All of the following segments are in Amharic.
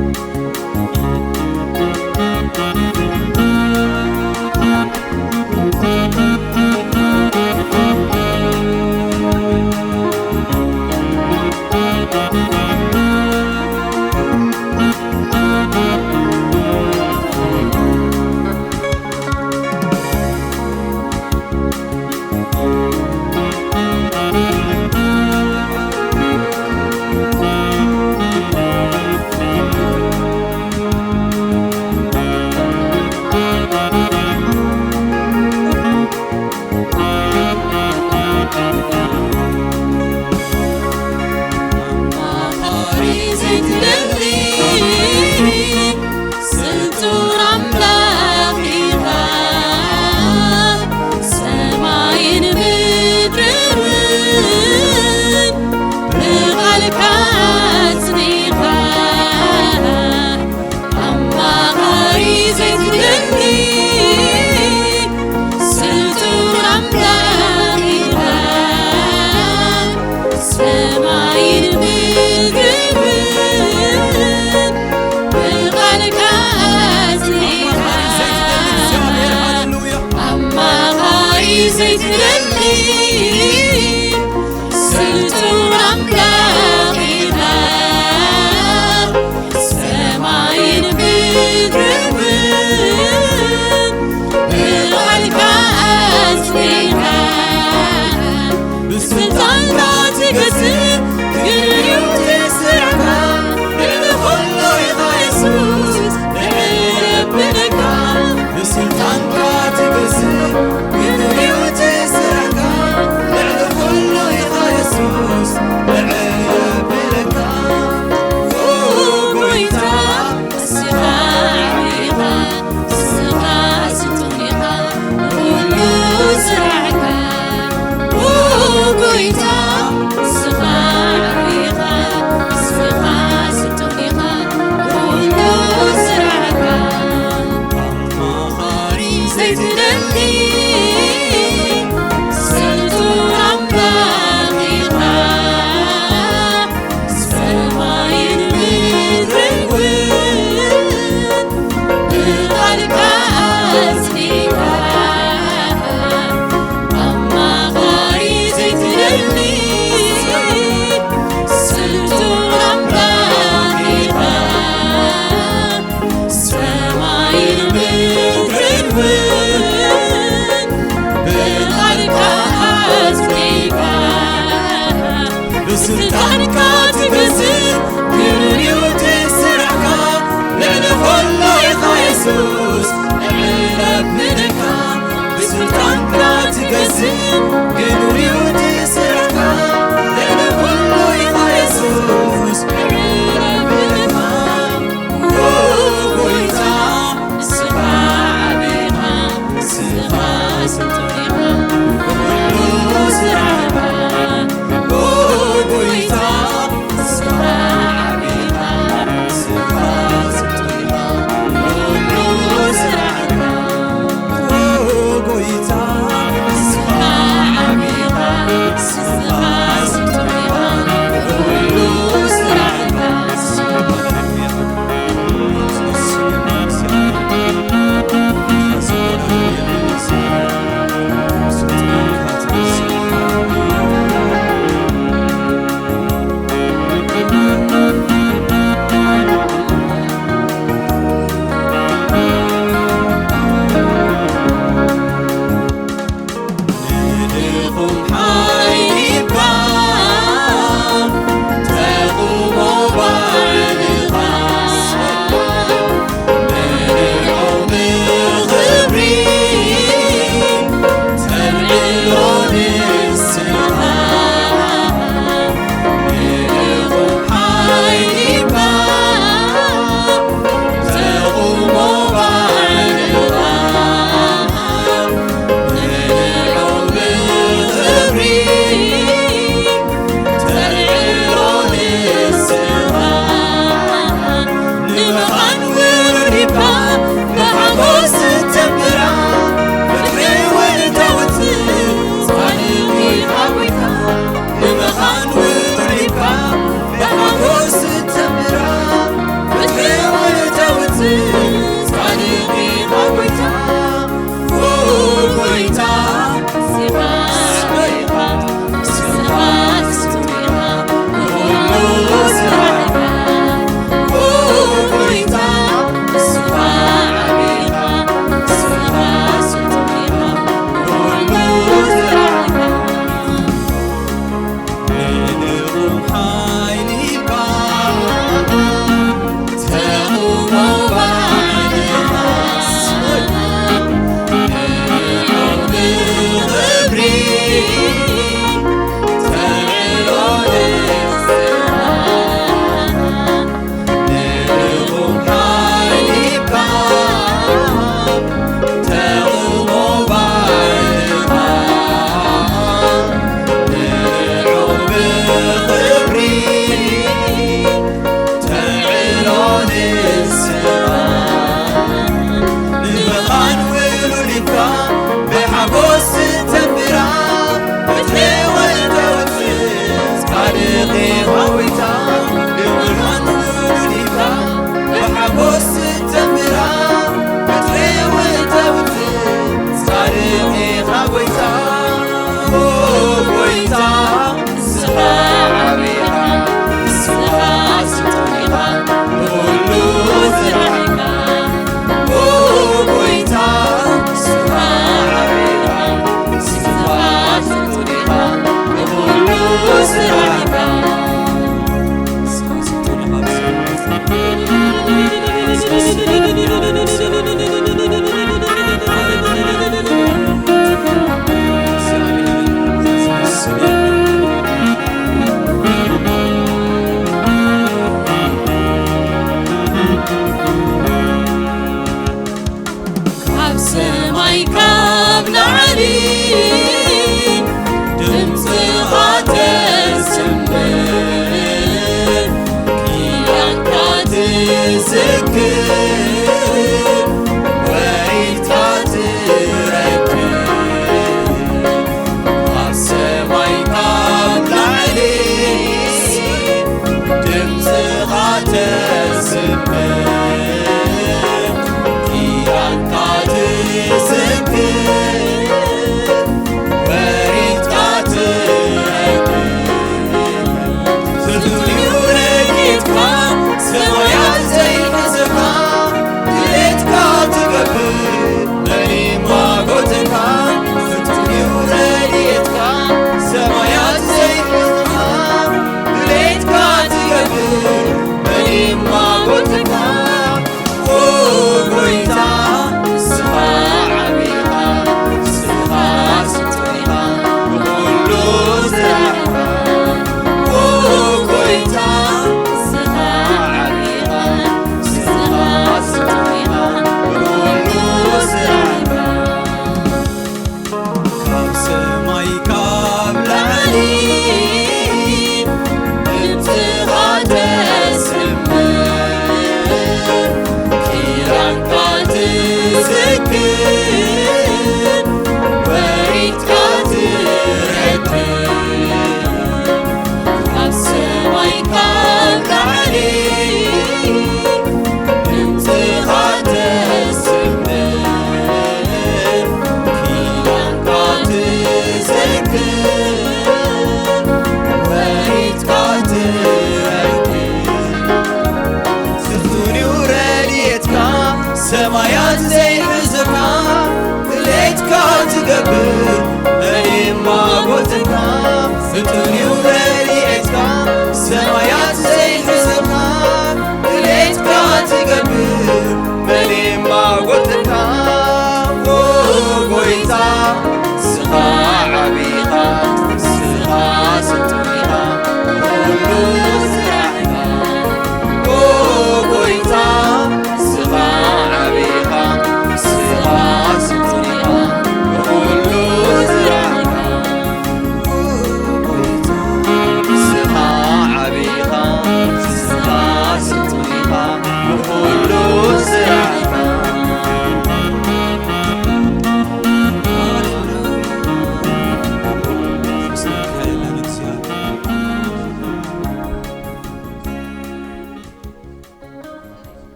Yeah.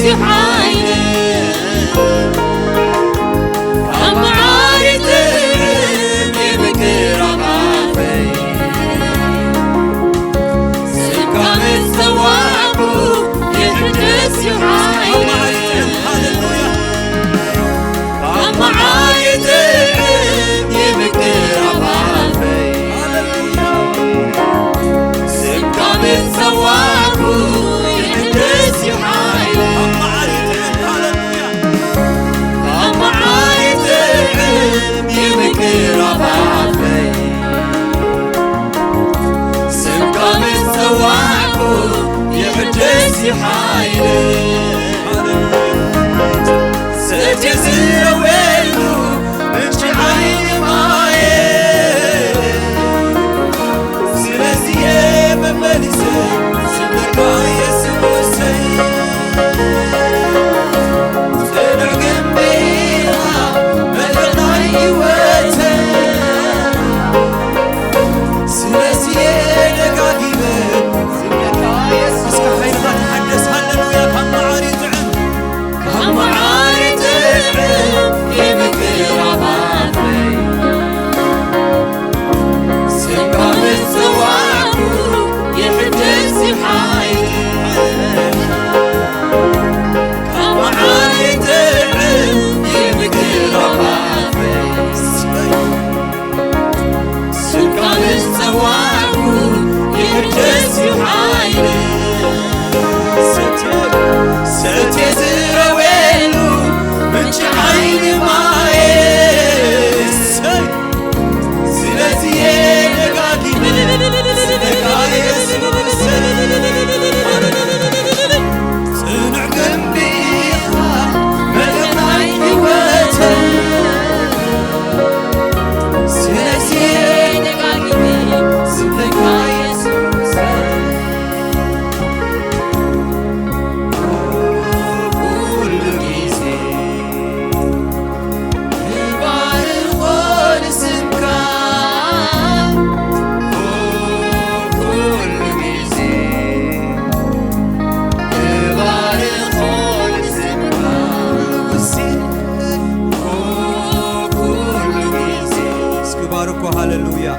يحايل أم عارض ሃሌሉያ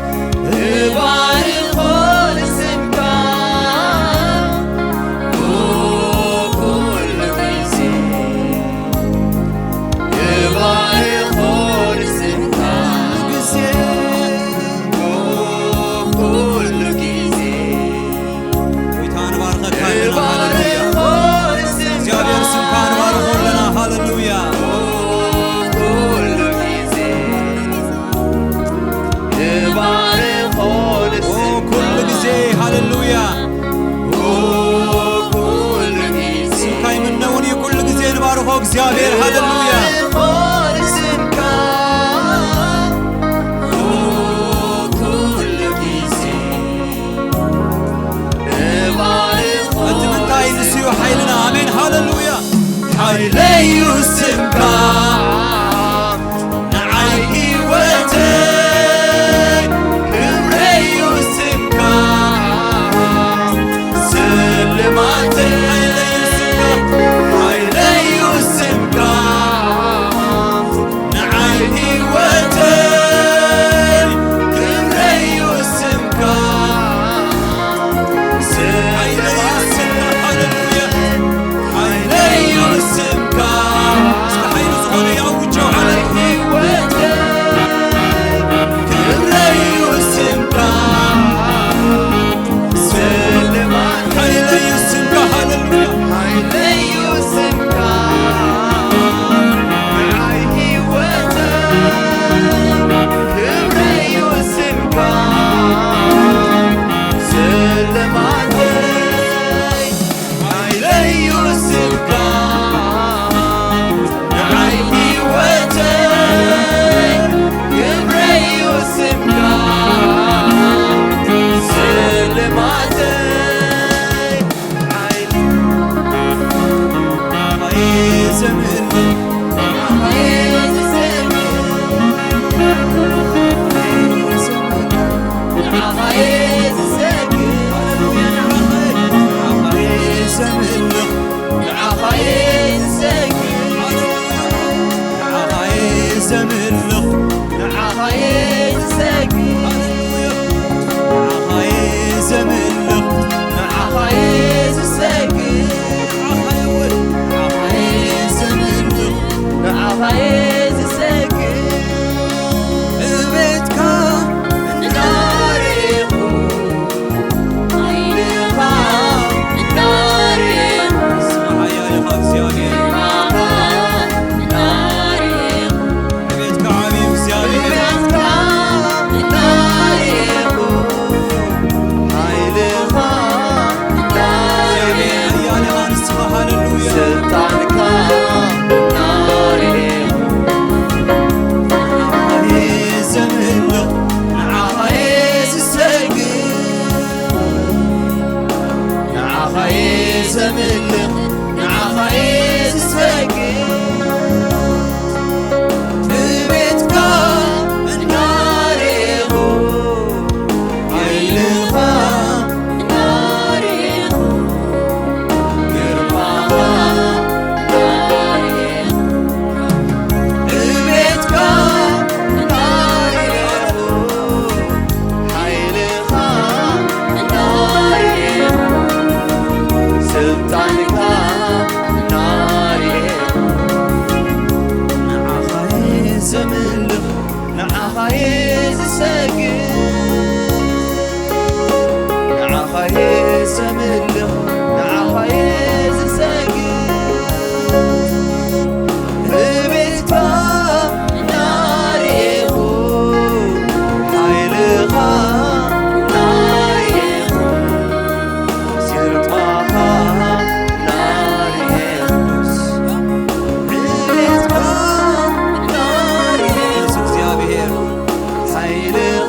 እግዚአብሔር ሃሌሉያ أتمنى ينسيو حيلنا آمين هاللويا حيلي وسمكا نعي وتك كبري وسمكا سلماتي حيلي وسمكا حيلي وسمكا نعي وتك كبري وسمكا Haydi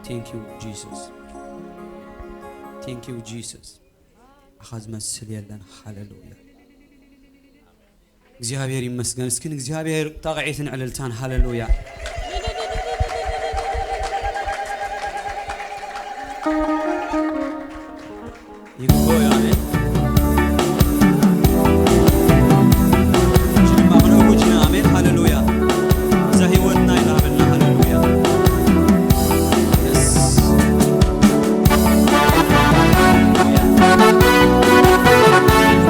Thank you Jesus. Thank you Jesus. أخذ مسل يلنا هاللويا. እግዚአብሔር ይመስገን እስኪ እግዚአብሔር ታጋይትን ዕልልታን ሃሌሉያ ይጎያ አሜን ጅማ ምንውጅና አሜን ሃሌሉያ ዘህይወትና ይላበልና ሃሌሉያ yes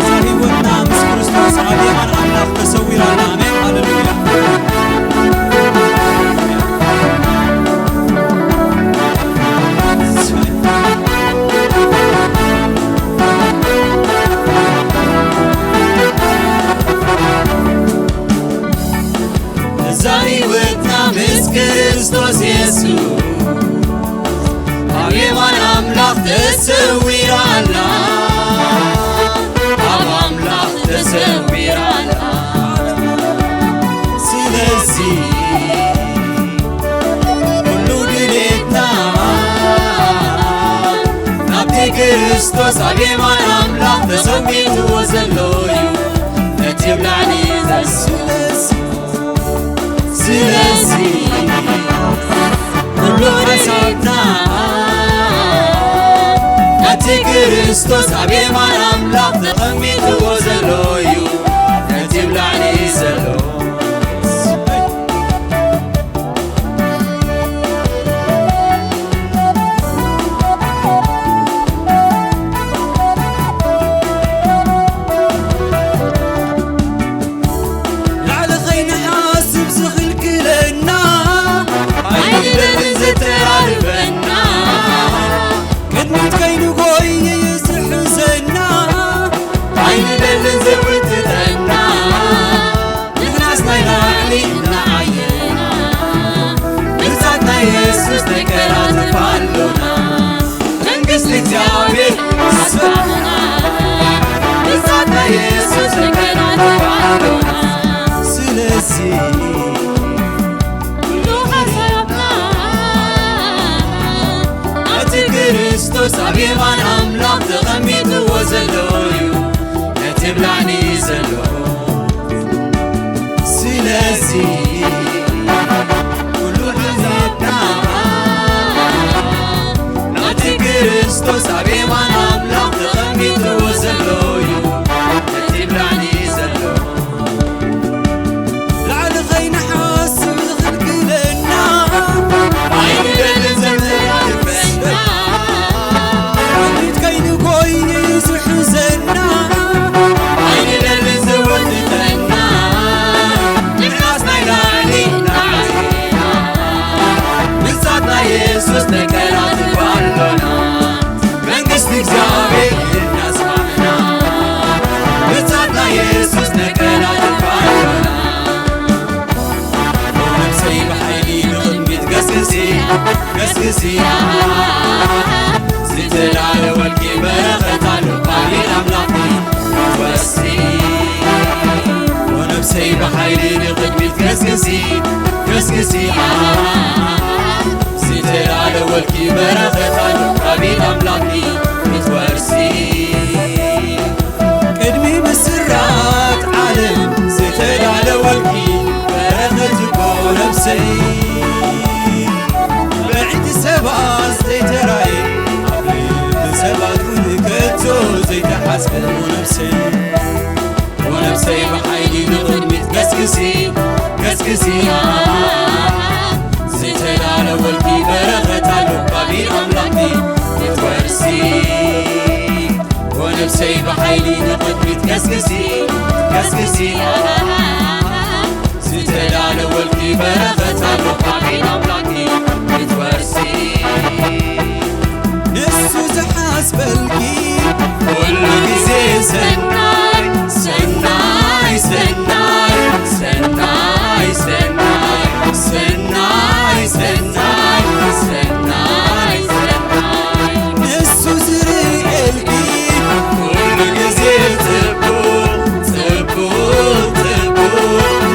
ዘህይወትና ምስ ክርስቶስ አብያማን አምላክ ተሰዊራና አሜን ሃሌሉያ ዘህይወትና ምስ ክርስቶስ ኢየሱስ አብያማን አምላክ ተሰዊራና አምላክ ተሰዊራና ስለዚህ ሁሉ ድሌታ ናብቲ ክርስቶስ አብያማን አምላክ ተሰዊርዎ ዘሎ እዩ ነቲ ብላዕሊ ስለዚህ ሁሉ ሓሳብና ነቲ ክርስቶስ አብያማን አምላክ ተቐሚጥዎ ዘሎ እዩ ነቲ ብላዕሊ ዘሎ ላዕሊ ኸይንሓስብ ዝኽልክለና ኣይንደልን ዘተራርፈና ቅድሚት ከይንጎይ ዝሕዘና ኣይንደልን ዘውትተና ንሕናስ ናይ ላዕሊ እናዓየና ብርዛትና ኢየሱስ ተቀራርፋሎና መንግሥቲ እግዚአብሔር ኣስፋዕና ብርዛትና ኢየሱስ ተቀራርፋሎና ስለዚህ ሁሉ ሓሳብና ነቲ ክርስቶስ አብያማን አምላክ ተቐሚጥዎ ዘሎ እዩ ነቲ ብላዕሊ ዘሎ ስለዚ ኩሉ ሓሳብና ነቲ ክርስቶስ አብያማን አምላክ ተቐሚጥዎ ዘሎ እዩ ነቲ ብላዕሊ ዘሎ ላዕሊ ኸይንሓስብ ዝኽልክለና ኣይንደልን ዘተራርፈና ቅድሚት ከይንጎይ ዝሕዘና ኣይንደልን ዘወትተና ንሕናስ ናይ ላዕሊ እናዓየና ብርዛትና ኢየሱስ ተቀራርፋሎና መንግሥቲ እግዚአብሔር እናስማዕና ብርዛትና ኢየሱስ ተቀራርፋሎና ነፍሰይ ብሓይሊ ንቕድሚት ገስግሲ ገስግሲ ዝተዳለወልኪ በረኸት ኣሎ ቃሊል ኣምላኽቲ ወሲ ወነፍሰይ ብሓይሊ ንቕድሚት ገስግሲ ገስግሲ ዝተዳለወልኪ በረኸት ኣሎ ቃሊል ኣምላኽቲ ትወርሲ ቅድሚ ምስራት ዓለም ዝተዳለወልኪ በረኸት እኮ ነፍሰይ በዕንቲ ሰባት ዘይተራየ ኣብ ልቢ ሰባት እውን ከቶ ዘይተሓስበ ወነፍሰይ ብሓይሊ ንቕድሚት ገስግሲ ገስግሲ ዝተዳለወልኪ በረኸት ኣሎ ቃሊል ኣምላኽቲ ትወርሲ ወነፍሰይ ብሓይሊ ንቕድሚት ገስግሲ ገስግሲ ዝተዳለወልኪ በረኸት ኣሎ ቃሊል ኣምላኽቲ ትወርሲ ንሱ ዝሓስበልኪ ኩሉ ግዜ ሰናይ ሰናይ ሰናይ ሰናይ ሰናይ ሰናይ ሰናይ ሰናይ ሰናይ ንሱ ዝርኤልኪ ኩሉ ግዜ ጽቡቕ ጽቡቕ ጽቡቕ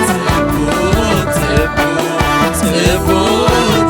ጽቡቕ ጽቡቕ ጽቡቕ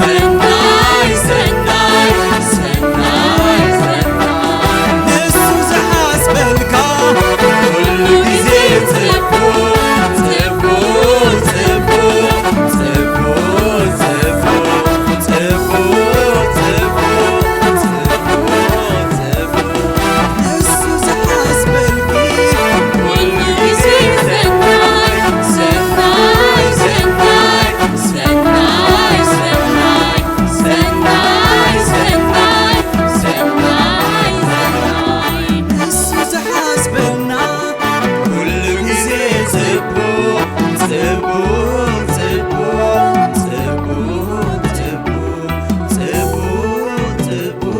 سناي سناي سناي سناي نسو زحاسبلك كل ጊዜ تبو تبو تبو تبو تبو تبو تبو تبو نسو زحاسبلك كل ጊዜ سناي سناي سناي سناي سناي سناي سناي سناي نسو زحاسبلنا كل ጊዜ تبو تبو تبو تبو تبو تبو تبو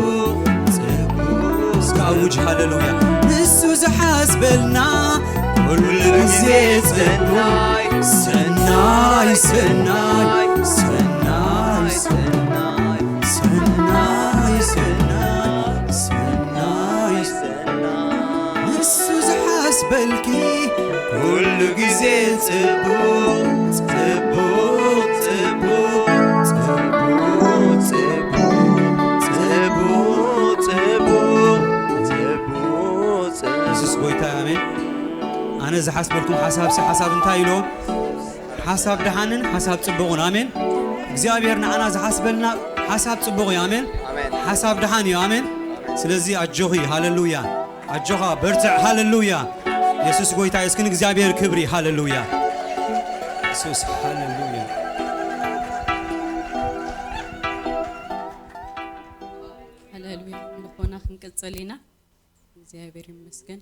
تبو اسكاوج هاليلويا نسو زحاسبلنا كل ጊዜ سناي سناي سناي سناي سناي سناي سناي سناي سناي نسو زحاسبلكي كل ጊዜ تبو تبو تبو تبو تبو تبو تبو تبو ኢየሱስ ጎይታ አሜን አነ ዝሓስበልኩም ሓሳብ እንታይ ኢሎ ሓሳብ ደሃንን ሓሳብ ጽቡቕን አሜን እግዚአብሔር ንዓና ዝሓስበልና ሓሳብ ጽቡቕ እዩ አሜን ሓሳብ ደሃን እዩ አሜን ስለዚ አጆኺ ሃሌሉያ አጆኻ በርትዕ ሃሌሉያ ኢየሱስ ጎይታ እስኪን እግዚአብሔር ክብሪ ሃሌሉያ ኢየሱስ ሃሌሉያ ሃሌሉያ ምንኾና ክንቀጽልና እግዚአብሔር ይመስገን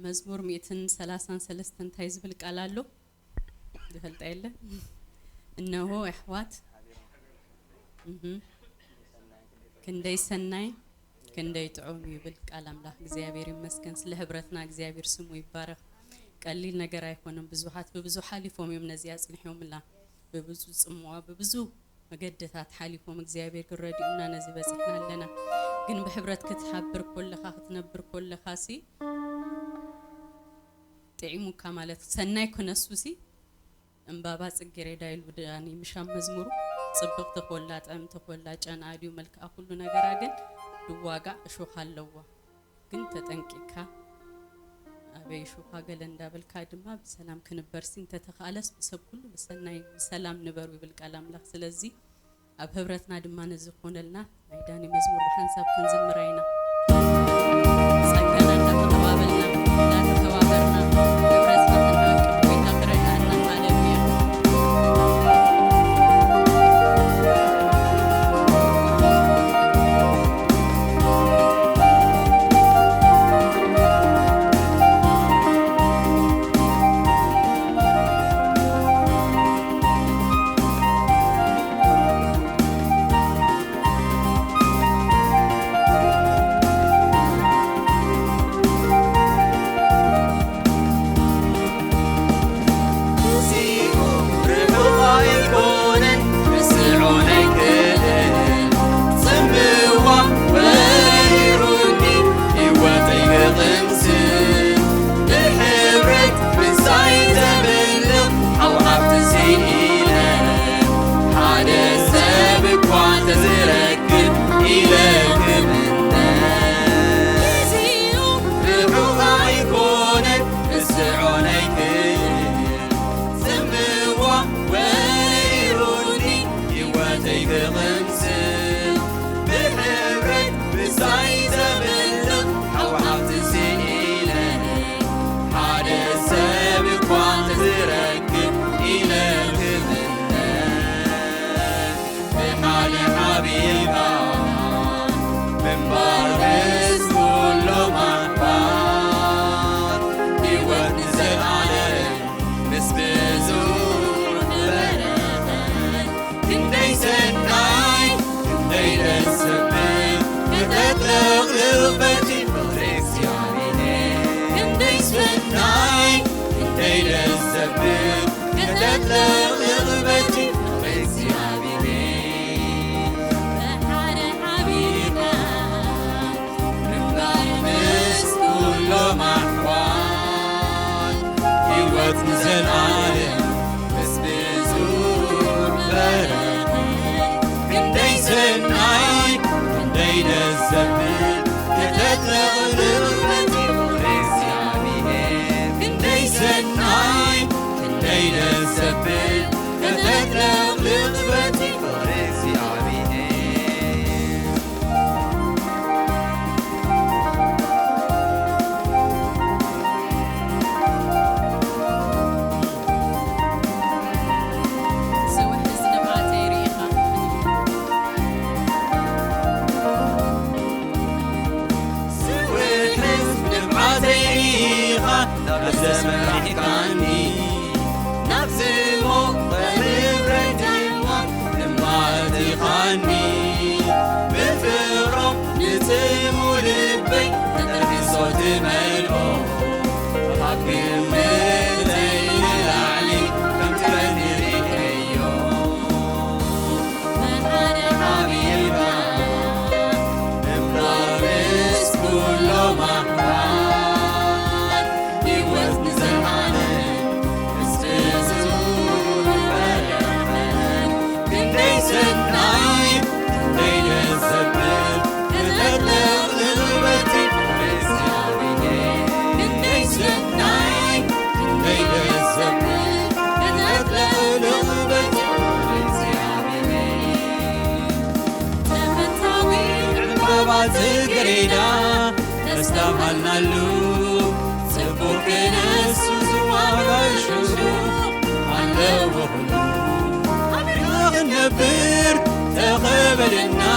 መዝሙር 133 እንታይ ዝብል ቃል አሎ ይፈልጣ የለ እነሆ አሕዋት ክንደይ ሰናይ ክንደይ ጥዑም ይብል ቃል አምላክ እግዚአብሔር ይመስገን ስለ ህብረትና እግዚአብሔር ስሙ ይባረክ ቀሊል ነገር አይሆንም ብዙሃት በብዙ ሐሊፎም የምነዚህ ያጽንሑምላ በብዙ ጽሙዋ በብዙ መገደታት ሐሊፎም እግዚአብሔር ግረዲውና ነዚህ በጽናለና ግን በህብረት ክትሐብር ኮለኻ ክትነብር ኮለኻ ሲ ጥዒሙካ ማለት ሰናይ ኮነሱሲ እንባባ ጽጌረዳ ይሉ ዳኒ ምሻም መዝሙሩ ጽብቅ ተቆላ ጣም ተቆላ ጫናዲው መልካ ሁሉ ነገር አገን ድዋጋ እሾህ አለዋ ግን ተጠንቂካ አበይ ሾህ አገለንዳ በልካ ድማ በሰላም ክንበርሲን ተተኻለስ በሰብ ሁሉ በሰናይ ሰላም ንበሩ ይብል ቃል አምላክ ስለዚህ አብ ህብረትና ድማ ነዝኾነልና አይዳኒ መዝሙር በሐንሳብ ክንዝምራይና ጸጋና ተተባበልና ተተባበርና ህብረትና ተናቀብ ቤታከረና ሃሌሉያ زلعالم بس بزور بركة نزمرحكاني نفسمو بمبرديمو نماتي خاني بفرم نتمو لبي تتركي صوت ملمو حبي مدين العلي كم تغني ريحيو من أنا حبيبا نمرس كله محبان يوزن زلعانن استزور بلمن كندي سناي كندي نزبل كتتلق لغبتي فريسي عبيني كندي سناي كندي نزبل كتتلق لغبتي فريسي عبيني تفتاوي عبابات قرينا نستمعنا له سبوك نسوس وغشوشو على وهلو نبر تقبلنا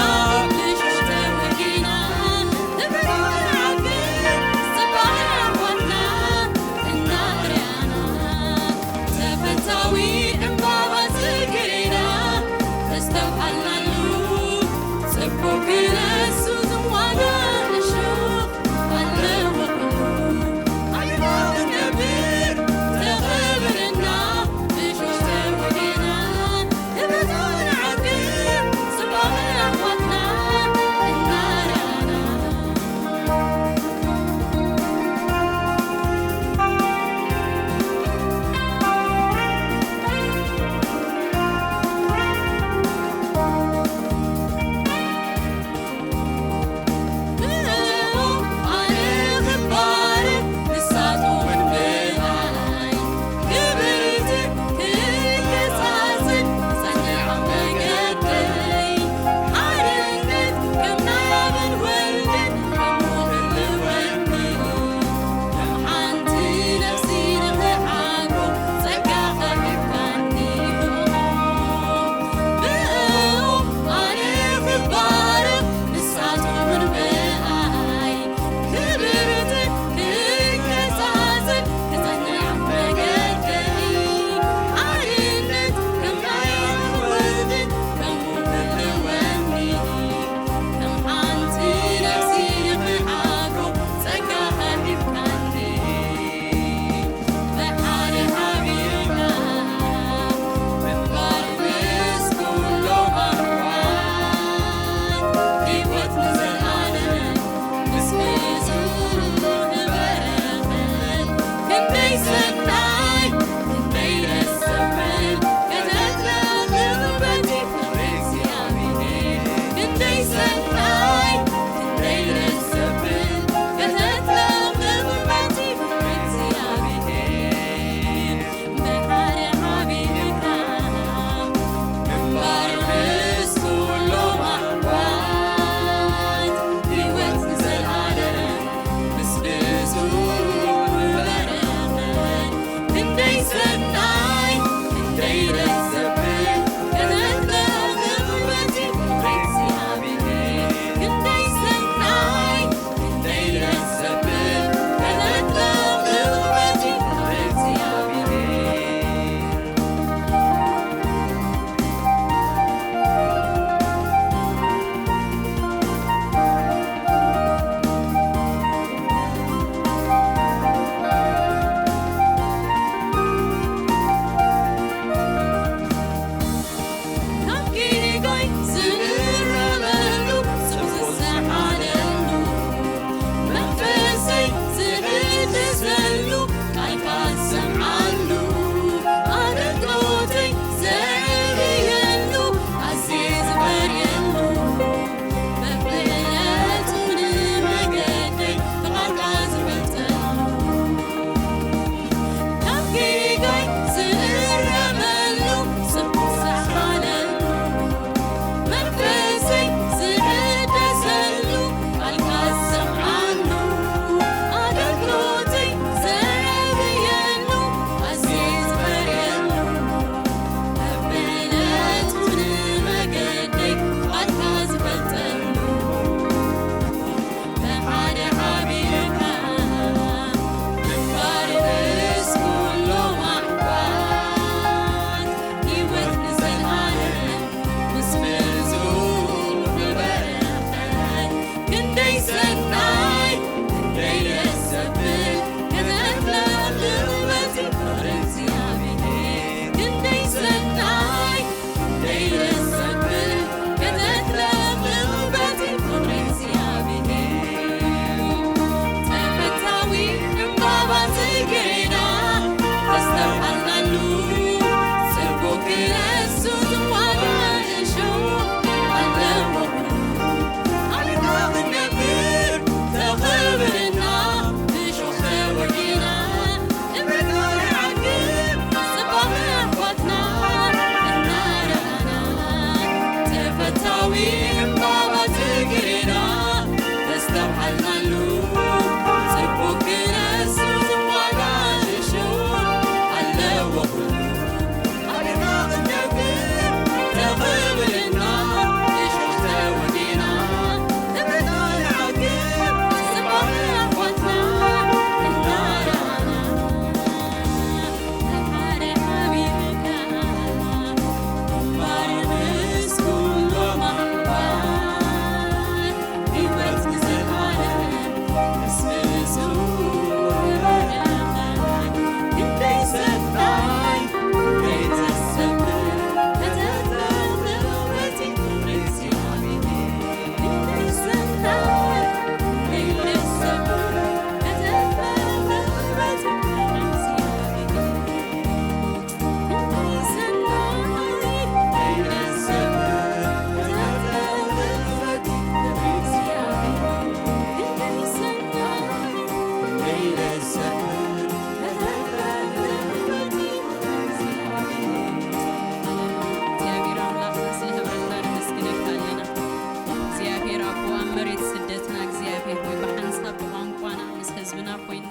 እግዚአብሔር ሆይ በሐንሳብ በቋንቋና ምስ ህዝብና ኮይና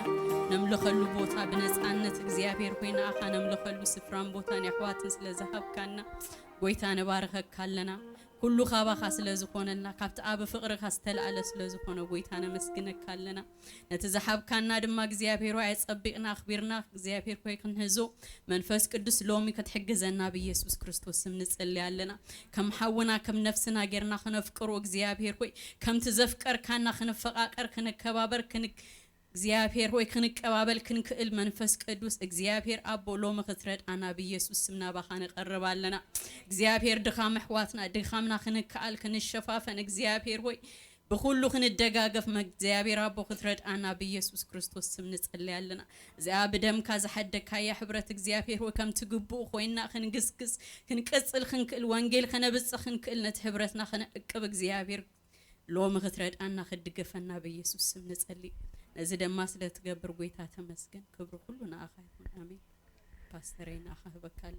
ነምልኸሉ ቦታ በነፃነት እግዚአብሔር ሆይና አኻ ነምልኸሉ ስፍራን ቦታን ያሕዋትን ስለዝሃብካና ጎይታ ነባርከካለና ሁሉ ኻባኻ ስለዝኾነና ካብቲ ኣብ ፍቕርኻ ዝተልኣለ ስለዝኾነ ጎይታ ነመስግነካለና ነቲ ዝሃብካና ድማ እግዚአብሔር ሆይ ኣጸቢቕና ኣኽቢርና እግዚአብሔር ሆይ ክንህዞ መንፈስ ቅዱስ ሎሚ ክትሕግዘና በኢየሱስ ክርስቶስ ስም ንጽልያለና ከም ሓውና ከም ነፍስና ጌርና ክነፍቅሩ እግዚአብሔር ሆይ ከም ትዘፍቀርካና ክንፈቃቀር ክንከባበር እግዚአብሔር ሆይ ክንቀባበል ክንክእል መንፈስ ቅዱስ እግዚአብሔር አቦ ሎሚ ክትረዳና በኢየሱስ ስምና ባኻነ ቀርባለና እግዚአብሔር ድኻም ኣሕዋትና ድኻምና ክንከኣል ክንሸፋፈን እግዚአብሔር ሆይ በሁሉ ክንደጋገፍ እግዚአብሔር አቦ ክትረዳና በኢየሱስ ክርስቶስ ስም ንጽልያለና እዚኣ ብደምካ ዝሐደካያ ሕብረት እግዚአብሔር ሆይ ከም ትግቡእ ኮይና ክንግስግስ ክንቀጽል ክንክእል ወንጌል ከነብጽ ክንክእል ነት ሕብረትና ከነዕቅብ እግዚአብሔር ሎሚ ክትረዳና ክድገፈና በኢየሱስ ስም ንጽልይ نزيد ما سلت قبر قويتها تمسكن كبر كلنا أخاي آمين باسترين أخاه بكال